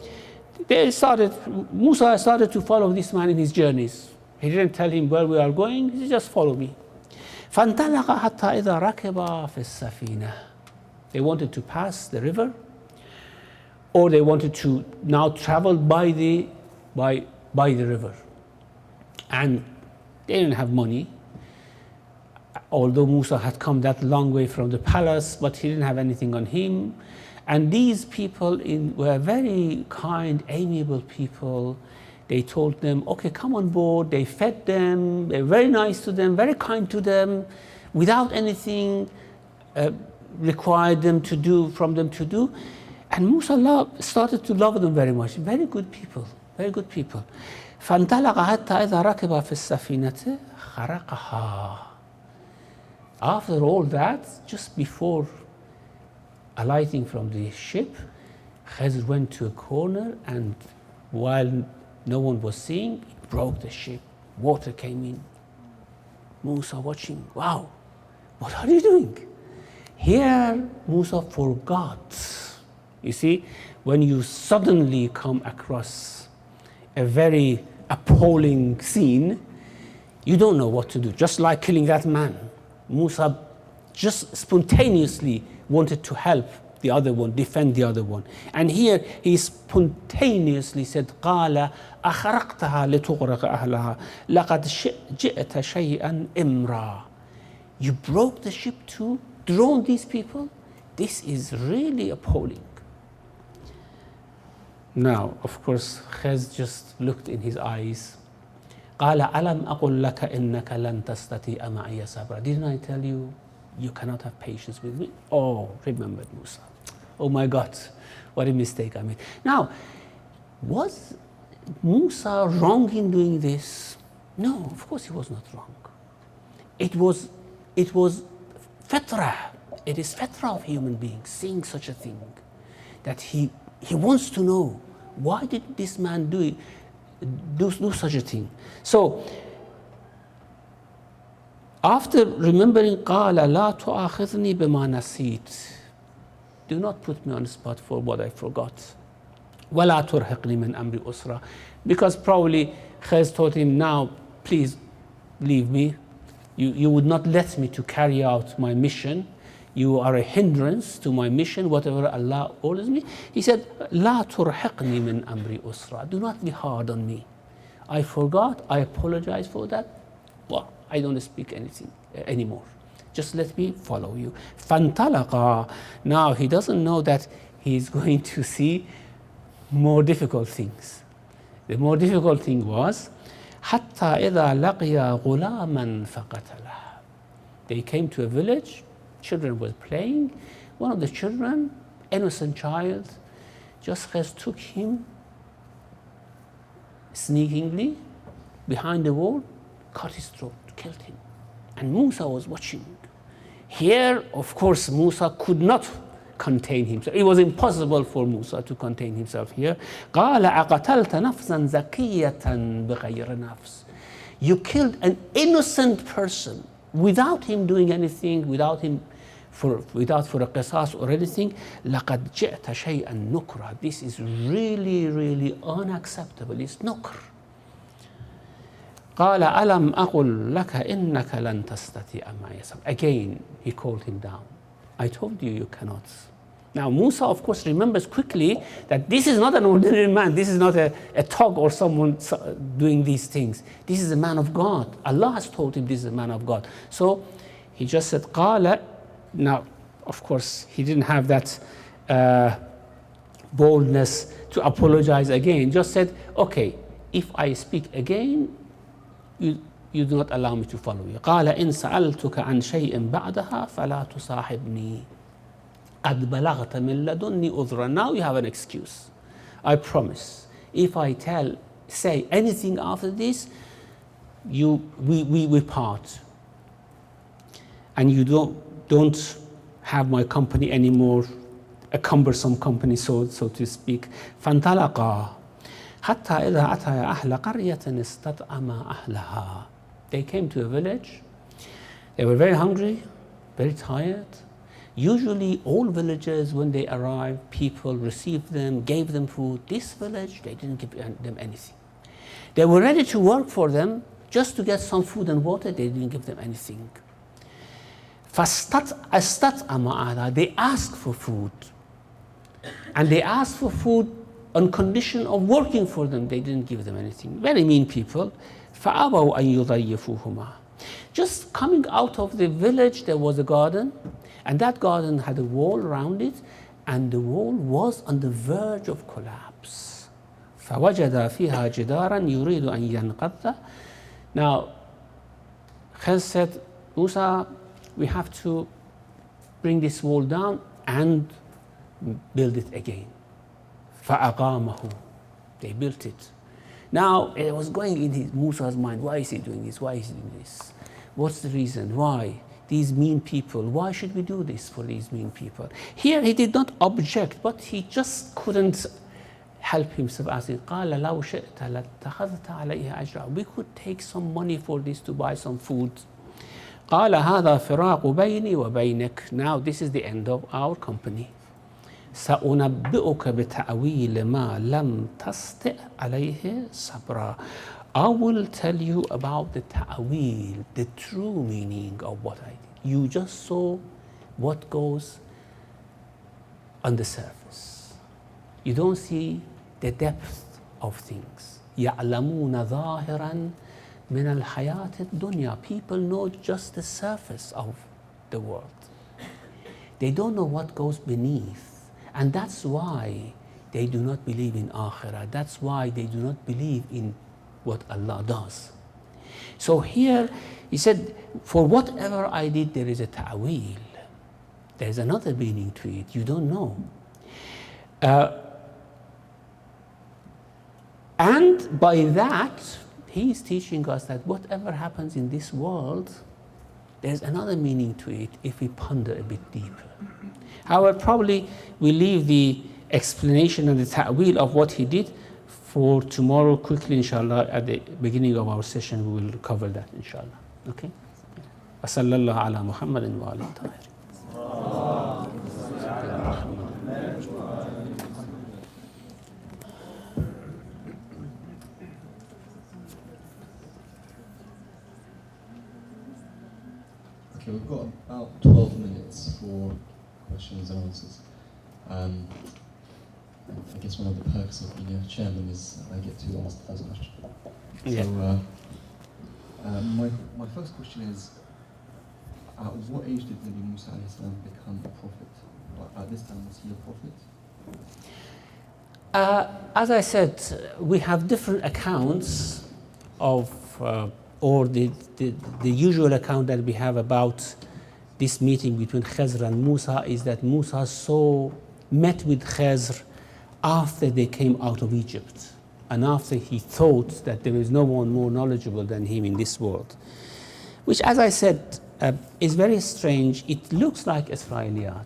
Musa started to follow this man in his journeys. He didn't tell him where we are going, he said, just follow me. فَانْطَلَقَ حَتَّى إِذَا رَكِبَا فِي السَّفِينَةِ. They wanted to pass the river, or they wanted to now travel by the river. And they didn't have money, although Musa had come that long way from the palace, but he didn't have anything on him. And these people were very kind, amiable people. They told them, okay, come on board. They fed them. They were very nice to them, very kind to them, without anything required from them to do. And Musa started to love them very much. Very good people, very good people. فانطلق حتى إذا ركب في السفينة خرقها. After all that, just before alighting from the ship, Khizr went to a corner, and while no one was seeing, it broke the ship. Water came in. Musa watching, wow, what are you doing? Here, Musa forgot. You see, when you suddenly come across a very appalling scene, you don't know what to do. Just like killing that man, Musa just spontaneously wanted to help the other one, defend the other one. And here he spontaneously said, قال أخرقتها لتغرق أهلها لقد جئت شيئا إمرا. You broke the ship to drown these people? This is really appalling. Now, of course, Khizr just looked in his eyes. قال ألم أقل لك إنك لن تستطيع معي صبرا. Didn't I tell you, you cannot have patience with me? Oh, remembered Musa. Oh my God, what a mistake I made. Now, was Musa wrong in doing this? No, of course he was not wrong. It was fitrah. It is fitrah of human beings seeing such a thing, that he wants to know, why did this man do such a thing? So after remembering, قال لا تؤاخذني بما نسيت. Do not put me on the spot for what I forgot. ولا ترهقني من أمري أسرا. Because probably Khizr told him, now please leave me. You would not let me to carry out my mission. You are a hindrance to my mission, whatever Allah orders me. He said, لا ترهقني من أمري أسرا. Do not be hard on me. I forgot, I apologize for that. Well, I don't speak anything anymore. Just let me follow you. فانطلقا. Now he doesn't know that he's going to see more difficult things. The more difficult thing was, حتى إذا لقيا غلاما فقتله. They came to a village, children were playing. One of the children, innocent child, just took him sneakingly behind the wall, cut his throat, killed him. And Musa was watching. Here, of course, Musa could not contain himself. It was impossible for Musa to contain himself here. قال أقتلت نفسا زكية بغير نفس. You killed an innocent person without him doing anything, without for a qisas or anything. لقد جئت شيئا نكرا. This is really, really unacceptable. It's nukr. قال ألم أقل لك إنك لن تستطيع معي صبرا. Again, he called him down. I told you, you cannot. Now Musa, of course, remembers quickly that this is not an ordinary man. This is not a thug or someone doing these things. This is a man of God. Allah has told him this is a man of God. So he just said, قال. Now, of course, he didn't have that boldness to apologize again. Just said, okay, if I speak again, you do not allow me to follow you. قال إن سألتك عن شيء بعدها فلا تصاحبني قد بلغت من لدني عذرا. Now you have an excuse. I promise. If I say anything after this, we part, and you don't have my company anymore, a cumbersome company, so to speak. فانطلقا حتى إذا أتيا أهل قرية استطعما أهلها. They came to a village. They were very hungry, very tired. Usually all villages, when they arrived, people received them, gave them food. This village, they didn't give them anything. They were ready to work for them just to get some food and water. They didn't give them anything. They asked for food. And they asked for food on condition of working for them. They didn't give them anything. Very mean people. فَأَبَوْا أَن يُضَيِّفُوهُمَا. Just coming out of the village, there was a garden, and that garden had a wall around it, and the wall was on the verge of collapse. فوجد فيها جدارا يريد أن ينقض. Now, Khaz said, Musa, we have to bring this wall down and build it again. فأقامه. They built it. Now, it was going in Musa's mind, why is he doing this? Why is he doing this? What's the reason? Why? These mean people, why should we do this for these mean people? Here he did not object, but he just couldn't help himself, asking, قال لو شئت لاتخذت عليها أجرا. We could take some money for this to buy some food. قال هذا فراق بيني وبينك. Now this is the end of our company. سأنبئك بتأويل ما لم تستطع عليه صبرا. I will tell you about the ta'wil, the true meaning of what I did. You just saw what goes on the surface. You don't see the depth of things. يعلمون ظاهرا من الحياة الدنيا. People know just the surface of the world. They don't know what goes beneath. And that's why they do not believe in akhirah. That's why they do not believe in what Allah does. So here he said, for whatever I did, there is a ta'wil. There's another meaning to it. You don't know. And by that, he is teaching us that whatever happens in this world, there's another meaning to it if we ponder a bit deeper. However, probably we leave the explanation and the ta'wil of what he did for tomorrow quickly, inshallah. At the beginning of our session, we will cover that, inshallah. Okay? وصلى الله على محمد وآله الطاهرين. Okay, we've got about 12 minutes for questions and answers. I guess one of the perks of being a chairman is I get to ask the first question. Yeah. So, my first question is, at what age did Nabi Musa alayhi salam become a prophet? At this time, was he a prophet? As I said, we have different accounts of, or the usual account that we have about this meeting between Khazr and Musa is that Musa met with Khazr after they came out of Egypt and after he thought that there is no one more knowledgeable than him in this world. Which, as I said, is very strange. It looks like Israeliyat.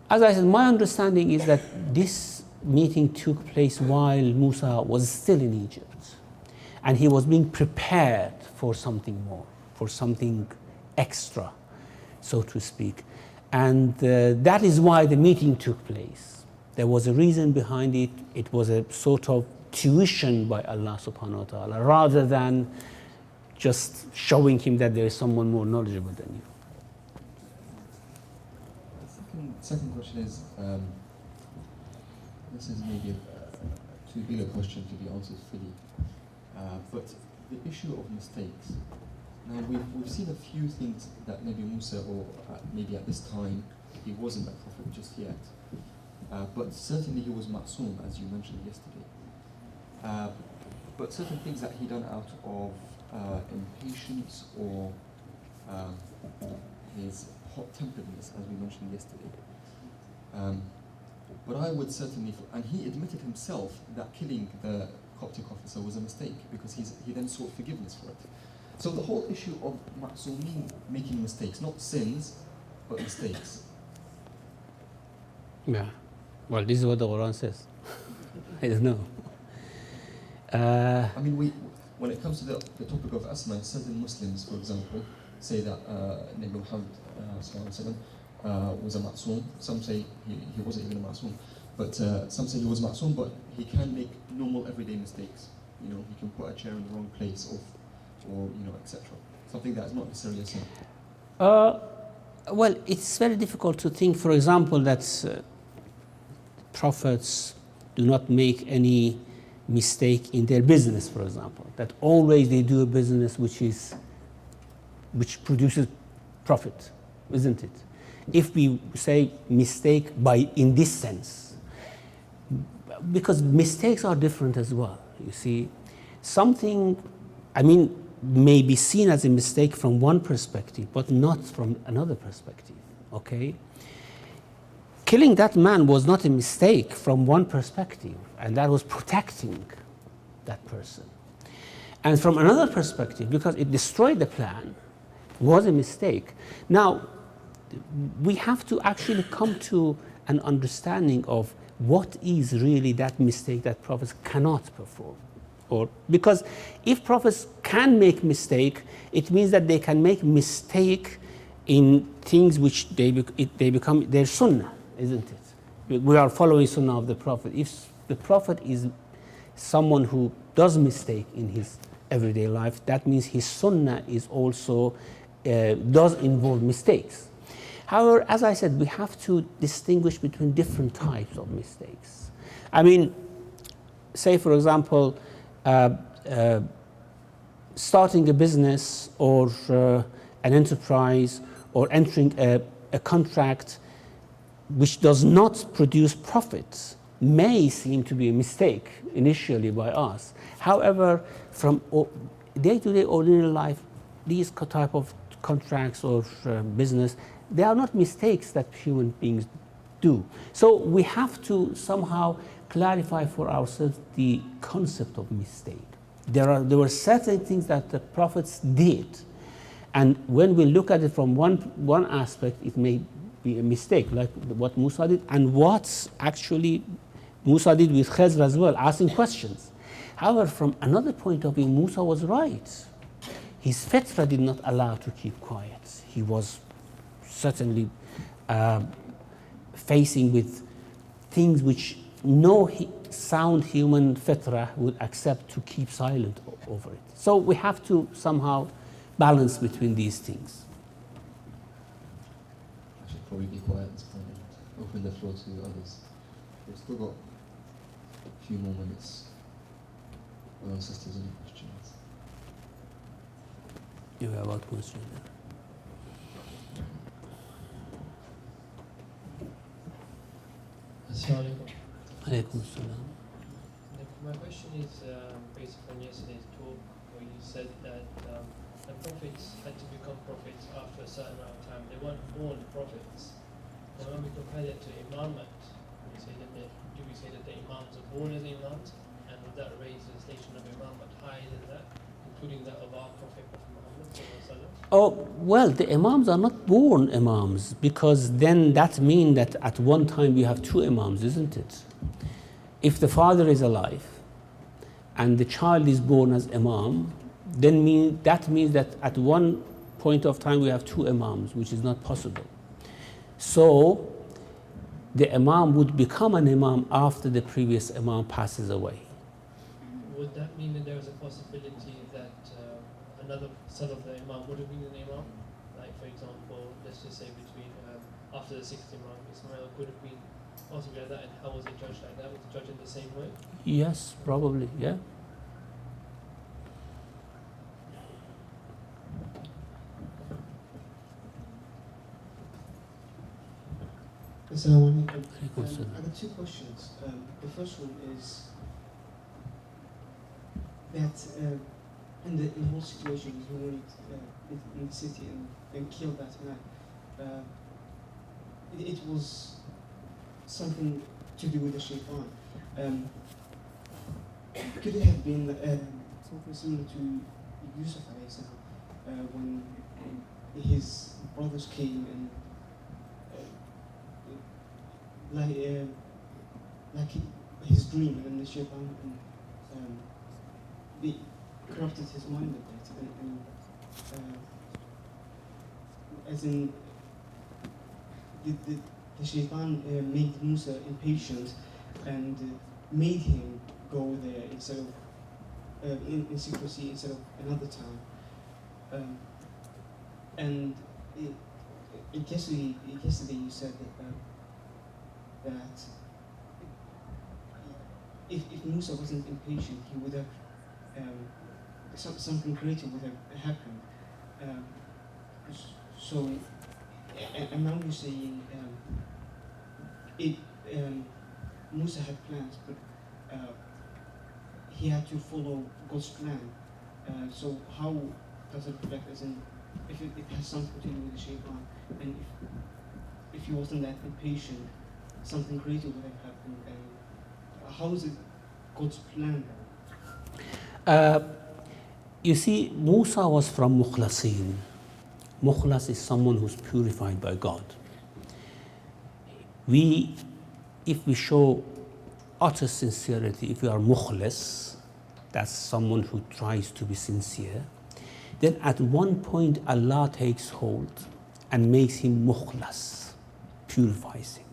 As I said, my understanding is that this meeting took place while Musa was still in Egypt. And he was being prepared for something more, for something extra, so to speak. And that is why the meeting took place. There was a reason behind it. It was a sort of tuition by Allah subhanahu wa ta'ala, rather than just showing him that there is someone more knowledgeable than you. Second question is, this is maybe a too big a question to be answered fully, but the issue of mistakes. Now we've seen a few things that Nabi Musa, or maybe at this time, he wasn't a prophet just yet, but certainly he was ma'soom, as you mentioned yesterday. But certain things that he done out of impatience or his hot-temperedness, as we mentioned yesterday. But I would certainly, and he admitted himself that killing the Coptic officer was a mistake because he then sought forgiveness for it. So the whole issue of ma'soomeen making mistakes, not sins, but mistakes. Yeah. Well, this is what the Quran says. I don't know. I mean, when it comes to the topic of asma, certain Muslims, for example, say that Nabi Muhammad was a ma'soom. Some say he wasn't even a ma'soom. But some say he was ma'soom, but he can make normal everyday mistakes. You know, he can put a chair in the wrong place or you know, etc. Something that is not necessarily a sin. Well, it's very difficult to think, for example, that prophets do not make any mistake in their business, for example. That always they do a business which produces profit, isn't it? if we say mistake by in this sense, because mistakes are different as well. You see, something, I mean, may be seen as a mistake from one perspective, but not from another perspective, okay? Killing that man was not a mistake from one perspective, and that was protecting that person. And from another perspective, because it destroyed the plan, was a mistake. Now, we have to actually come to an understanding of what is really that mistake that prophets cannot perform. Or because if prophets can make mistake, it means that they can make mistake in things which they become their sunnah, isn't it? We are following sunnah of the prophet. If the prophet is someone who does mistake in his everyday life, that means his sunnah is also does involve mistakes. However, as I said, we have to distinguish between different types of mistakes. I mean, say for example, starting a business or an enterprise or entering a contract which does not produce profits may seem to be a mistake initially by us. However, from day-to-day ordinary life, these type of contracts or business, they are not mistakes that human beings do. So we have to somehow clarify for ourselves the concept of mistake. There were certain things that the prophets did, and when we look at it from one aspect, it may be a mistake, like what Musa did, and what actually Musa did with Khidr as well, asking questions. However, from another point of view, Musa was right. His fitra did not allow to keep quiet. He was certainly facing with things which no sound human fitra would accept to keep silent over it. So we have to somehow balance between these things. I should probably be quiet at this point and open the floor to others. We've still got a few more minutes. Unless there's any questions. You have a question? Assalamu Alaikum salam. My question is based on yesterday's talk where you said that the prophets had to become prophets after a certain amount of time. They weren't born prophets. And when we compare that to imamate, we say that do we say that the imams are born as imams? And would that raise the station of imamate higher than that, including that of our Prophet Muhammad sallallahu alaihi wasallam? Oh, well, the imams are not born imams, because then that means that at one time we have two imams, isn't it? If the father is alive and the child is born as imam, then that means that at one point of time we have two imams, which is not possible. So the imam would become an imam after the previous imam passes away. Would that mean that there is a possibility that another son of the imam would have been an imam? Like, for example, let's just say between after the sixth imam, Ismail could have been possibly like that, and how was it judged like that? Was it judged in the same way? Yes, probably, yeah. Assalamu alaikum. Alaikum salam. I got two questions. The first one is that in the whole situation, he went in the city and killed that man. It was something to do with the shaitan. Could it have been something similar to Yusuf alayhi salam, when his brothers came and like his dream, and the shaitan they corrupted his mind a bit, and as in the shaitan made Musa impatient and made him go there instead of in secrecy instead of another time. And yesterday you said that if Musa wasn't impatient, he would have something greater would have happened. So and now you're saying it. Musa had plans, but he had to follow God's plan. So how does it reflect as in if it has something to do with the shaitan, and if he wasn't that impatient, something greater would have happened, and how is it God's plan? You see, Musa was from Mukhlasin. Mukhlas is someone who's purified by God. If we show utter sincerity, if we are mukhlas, that's someone who tries to be sincere, then at one point Allah takes hold and makes him mukhlas, purifies him.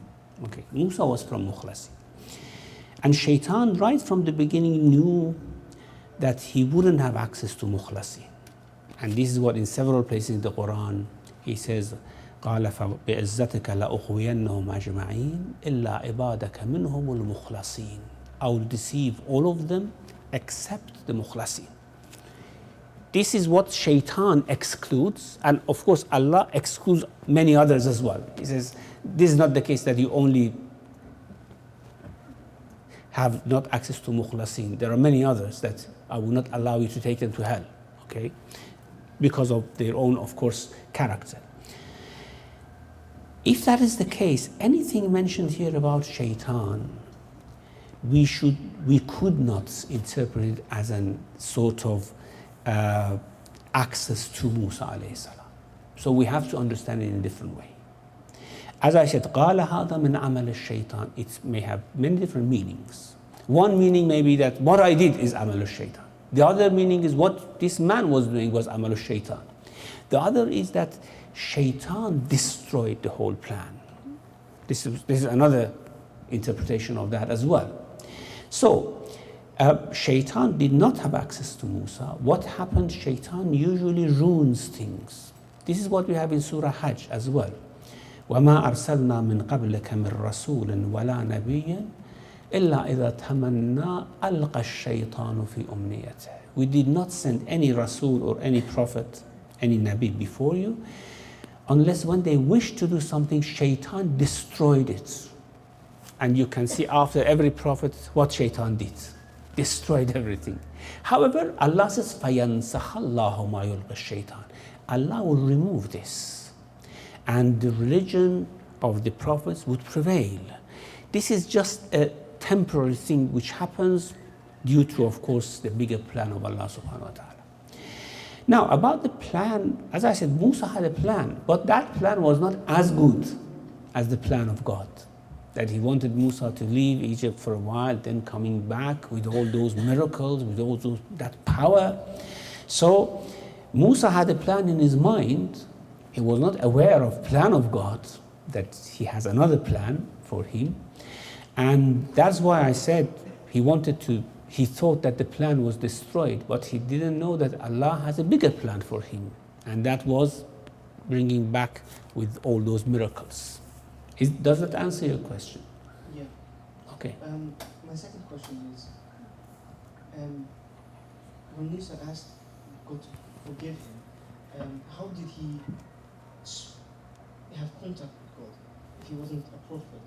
Okay, Musa was from Mukhlasin. And Shaitan, right from the beginning, knew that he wouldn't have access to Mukhlasin. And this is what in several places in the Quran, he says, قال فبعزتك لأغوينهم أجمعين إلا عبادك منهم المخلصين. I will deceive all of them except the Mukhlasin. This is what Shaitan excludes, and of course Allah excludes many others as well. He says, this is not the case that you only have not access to Mukhlasin. There are many others that I will not allow you to take them to hell, okay? Because of their own, of course, character. If that is the case, anything mentioned here about Shaitan, we could not interpret it as a sort of access to Musa alayhi salam. So we have to understand it in a different way. As I said, قال هذا من عمل الشيطان. It may have many different meanings. One meaning may be that what I did is عمل الشيطان. The other meaning is what this man was doing was عمل الشيطان. The other is that Shaitan destroyed the whole plan. This is another interpretation of that as well. So, Shaitan did not have access to Musa. What happened? Shaitan usually ruins things. This is what we have in Surah Hajj as well. وَمَا أَرْسَلْنَا مِنْ قَبْلِكَ مِنْ رَسُولٍ وَلَا نَبِيٍّ إِلَّا إِذَا تَمَنَّا أَلْقَى الشَّيْطَانُ فِي أُمْنِيَّتِهِ. We did not send any Rasul or any Prophet, any Nabi before you, unless when they wished to do something, Shaitan destroyed it. And you can see after every prophet what Shaitan did. Destroyed everything. However, Allah says, فَيَنْسَخَ اللَّهُ مَا يُلْقِ الشَّيْطَانِ. Allah will remove this. And the religion of the prophets would prevail. This is just a temporary thing which happens due to, of course, the bigger plan of Allah subhanahu wa ta'ala. Now, about the plan, as I said, Musa had a plan, but that plan was not as good as the plan of God. That he wanted Musa to leave Egypt for a while, then coming back with all those miracles, with all that power. So, Musa had a plan in his mind. He was not aware of the plan of God, that he has another plan for him. And that's why I said he thought that the plan was destroyed, but he didn't know that Allah has a bigger plan for him. And that was bringing back with all those miracles. Does that answer your question? Yeah. Okay. My second question is, when Musa asked God to forgive him, how did he have contact with God if he wasn't a prophet?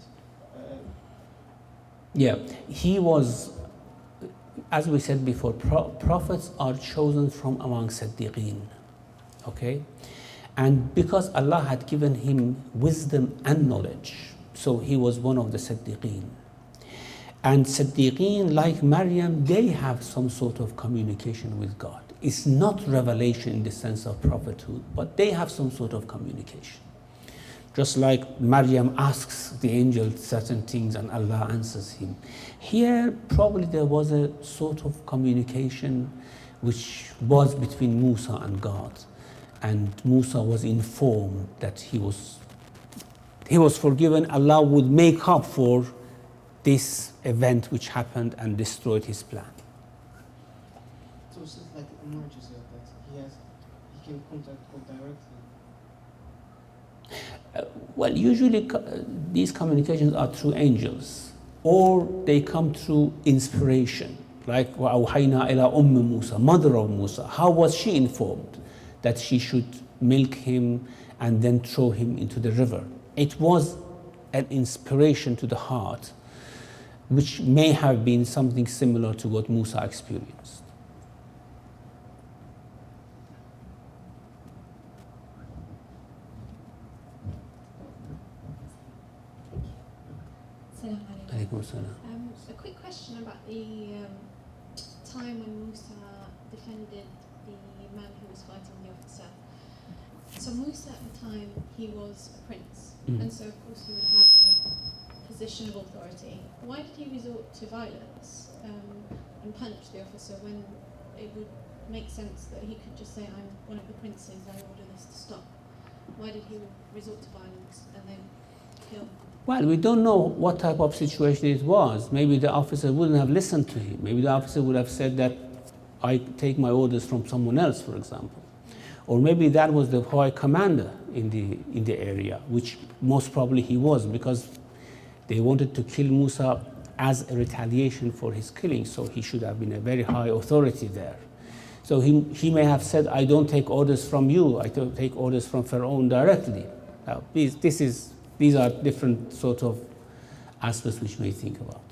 Yeah, he was, as we said before, prophets are chosen from among Siddiqeen, okay? And because Allah had given him wisdom and knowledge, so he was one of the Siddiqeen. And Siddiqeen, like Maryam, they have some sort of communication with God. It's not revelation in the sense of prophethood, but they have some sort of communication. Just like Maryam asks the angel certain things and Allah answers him. Here, probably there was a sort of communication which was between Musa and God. And Musa was informed that he was forgiven. Allah would make up for this event which happened and destroyed his plan. So it's like a mu'jiza that he can contact God directly. Well, usually these communications are through angels, or they come through inspiration, like وَأَوْحَيْنَا إِلَىٰ أُمِّ Musa, mother of Musa. How was she informed that she should milk him and then throw him into the river. It was an inspiration to the heart, which may have been something similar to what Musa experienced. Alaikum salam. A quick question about the time when Musa defended the man who was fighting the officer. So Musa at the time, he was a prince, and so of course he would have a position of authority. Why did he resort to violence and punish the officer when it would make sense that he could just say, I'm one of the princes, I order this to stop? Why did he resort to violence and then kill? Well, we don't know what type of situation it was. Maybe the officer wouldn't have listened to him. Maybe the officer would have said that I take my orders from someone else, for example. Or maybe that was the high commander in the area, which most probably he was, because they wanted to kill Musa as a retaliation for his killing, so he should have been a very high authority there. So he may have said, I don't take orders from you, I don't take orders from Pharaoh directly. Now, these are different sort of aspects which we may think about.